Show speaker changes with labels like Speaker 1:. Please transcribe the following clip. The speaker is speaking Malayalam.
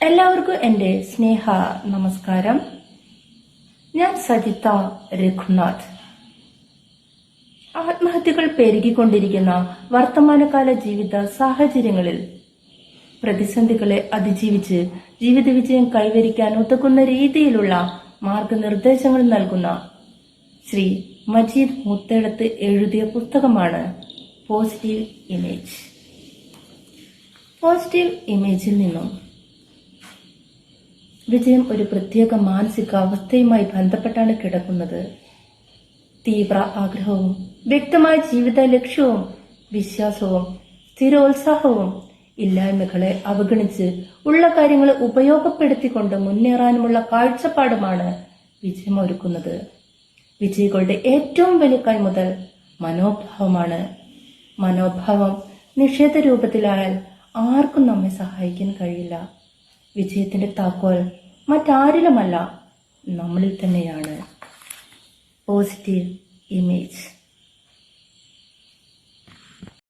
Speaker 1: എല്ലാവർക്കും എൻ്റെ സ്നേഹ നമസ്കാരം. ഞാൻ സജിത രഘുനാഥ്. ആത്മഹത്യകൾ പെരുകിക്കൊണ്ടിരിക്കുന്ന വർത്തമാനകാല ജീവിത സാഹചര്യങ്ങളിൽ പ്രതിസന്ധികളെ അതിജീവിച്ച് ജീവിത വിജയം കൈവരിക്കാൻ ഉതകുന്ന രീതിയിലുള്ള മാർഗനിർദ്ദേശങ്ങൾ നൽകുന്ന ശ്രീ മജീദ് മുത്തേടത്ത് എഴുതിയ പുസ്തകമാണ് പോസിറ്റീവ് ഇമേജ്. പോസിറ്റീവ് ഇമേജിൽ നിന്നും വിജയം ഒരു പ്രത്യേക മാനസികാവസ്ഥയുമായി ബന്ധപ്പെട്ടാണ് കിടക്കുന്നത്. തീവ്ര ആഗ്രഹവും വ്യക്തമായ ജീവിത ലക്ഷ്യവും വിശ്വാസവും സ്ഥിരോത്സാഹവും ഇല്ലായ്മകളെ അവഗണിച്ച് ഉള്ള കാര്യങ്ങളെ ഉപയോഗപ്പെടുത്തിക്കൊണ്ട് മുന്നേറാനുമുള്ള കാഴ്ചപ്പാടുമാണ് വിജയമൊരുക്കുന്നത്. വിജയികളുടെ ഏറ്റവും വലിയ കൈമുതൽ മനോഭാവമാണ്. മനോഭാവം നിഷേധ രൂപത്തിലായാൽ ആർക്കും നമ്മെ സഹായിക്കാൻ കഴിയില്ല. വിജയത്തിന്റെ താക്കോൽ മറ്റാരിലുമല്ല, നമ്മളിൽ തന്നെയാണ്. Positive image.